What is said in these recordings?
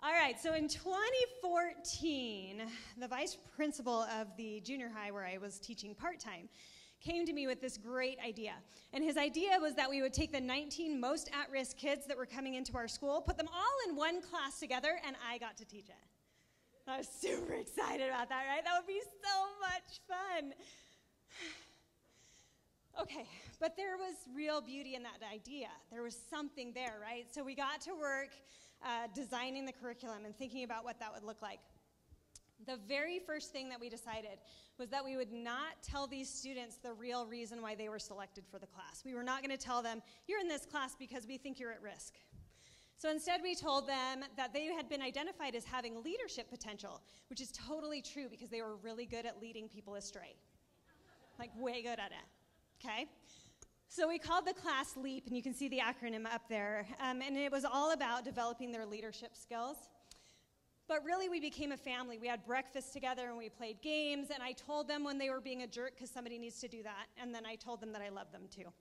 All right, so in 2014, the vice principal of the junior high where I was teaching part-time came to me with this great idea. And his idea was that we would take the 19 most at-risk kids that were coming into our school, put them all in one class together, and I got to teach it. I was super excited about that, right? That would be so much fun. Okay, but there was real beauty in that idea. There was something there, right? So we got to work designing the curriculum and thinking about what that would look like. The very first thing that we decided was that we would not tell these students the real reason why they were selected for the class. We were not going to tell them, you're in this class because we think you're at risk. So instead we told them that they had been identified as having leadership potential, which is totally true because they were really good at leading people astray. Like way good at it, okay? So we called the class LEAP, and you can see the acronym up there, and it was all about developing their leadership skills. But really, we became a family. We had breakfast together, and we played games, and I told them when they were being a jerk, because somebody needs to do that, and then I told them that I loved them too.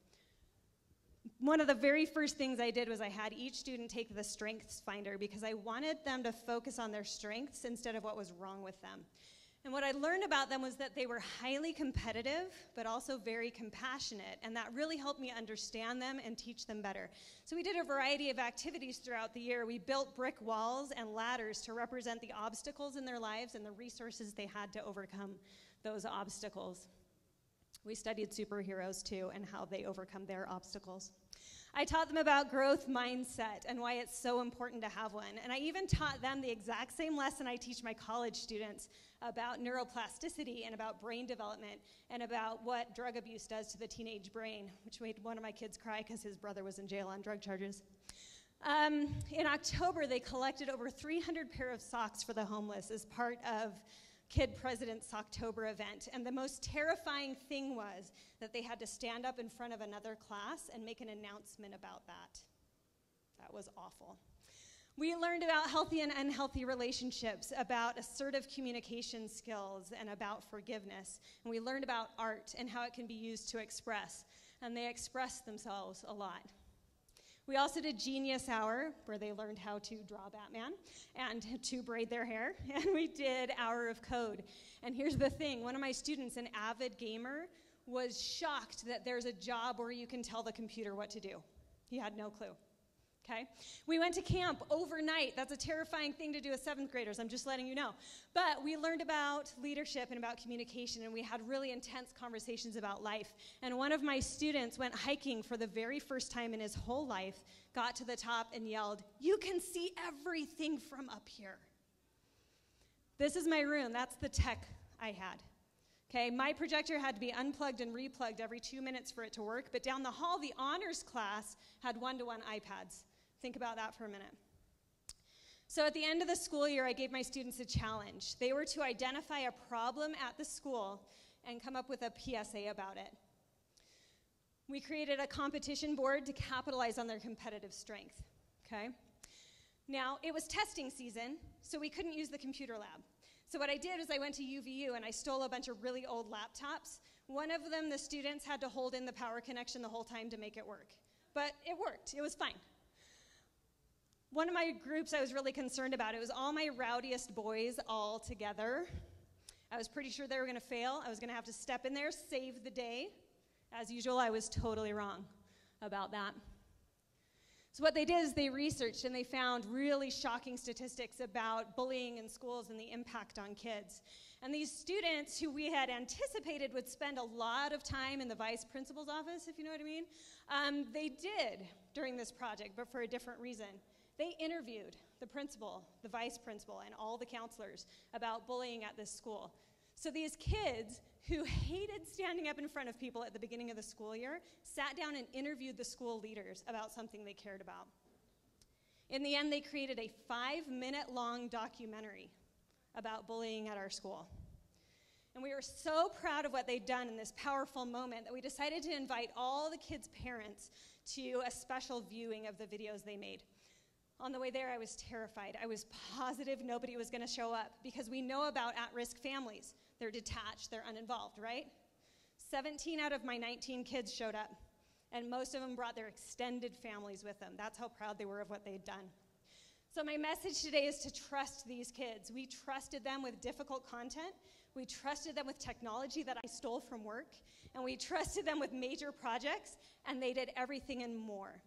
One of the very first things I did was I had each student take the Strengths Finder, because I wanted them to focus on their strengths instead of what was wrong with them. And what I learned about them was that they were highly competitive, but also very compassionate, and that really helped me understand them and teach them better. So we did a variety of activities throughout the year. We built brick walls and ladders to represent the obstacles in their lives and the resources they had to overcome those obstacles. We studied superheroes too and how they overcome their obstacles. I taught them about growth mindset and why it's so important to have one. And I even taught them the exact same lesson I teach my college students about neuroplasticity and about brain development and about what drug abuse does to the teenage brain, which made one of my kids cry because his brother was in jail on drug charges. In October, they collected over 300 pair of socks for the homeless as part of Kid President's Socktober event. And the most terrifying thing was that they had to stand up in front of another class and make an announcement about that. That was awful. We learned about healthy and unhealthy relationships, about assertive communication skills, and about forgiveness. And we learned about art and how it can be used to express. And they expressed themselves a lot. We also did Genius Hour, where they learned how to draw Batman and to braid their hair. And we did Hour of Code. And here's the thing. One of my students, an avid gamer, was shocked that there's a job where you can tell the computer what to do. He had no clue. Okay? We went to camp overnight. That's a terrifying thing to do with 7th graders. I'm just letting you know. But we learned about leadership and about communication, and we had really intense conversations about life. And one of my students went hiking for the very first time in his whole life, got to the top and yelled, "You can see everything from up here." This is my room. That's the tech I had. Okay, my projector had to be unplugged and replugged every 2 minutes for it to work, but down the hall, the honors class had one-to-one iPads. Think about that for a minute. So at the end of the school year, I gave my students a challenge. They were to identify a problem at the school and come up with a PSA about it. We created a competition board to capitalize on their competitive strength, okay? Now, it was testing season, so we couldn't use the computer lab. So what I did is I went to UVU and I stole a bunch of really old laptops. One of them, the students had to hold in the power connection the whole time to make it work. But it worked. It was fine. One of my groups I was really concerned about, it was all my rowdiest boys all together. I was pretty sure they were going to fail. I was going to have to step in there, save the day. As usual, I was totally wrong about that. So what they did is they researched and they found really shocking statistics about bullying in schools and the impact on kids. And these students who we had anticipated would spend a lot of time in the vice principal's office, if you know what I mean, they did during this project, but for a different reason. They interviewed the principal, the vice principal, and all the counselors about bullying at this school. So these kids who hated standing up in front of people at the beginning of the school year sat down and interviewed the school leaders about something they cared about. In the end, they created a 5-minute-long documentary about bullying at our school. And we were so proud of what they'd done in this powerful moment that we decided to invite all the kids' parents to a special viewing of the videos they made. On the way there, I was terrified. I was positive nobody was going to show up because we know about at-risk families. They're detached, they're uninvolved, right? 17 out of my 19 kids showed up, and most of them brought their extended families with them. That's how proud they were of what they'd done. So my message today is to trust these kids. We trusted them with difficult content. We trusted them with technology that I stole from work. And we trusted them with major projects, and they did everything and more.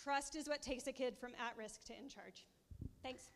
Trust is what takes a kid from at risk to in charge. Thanks.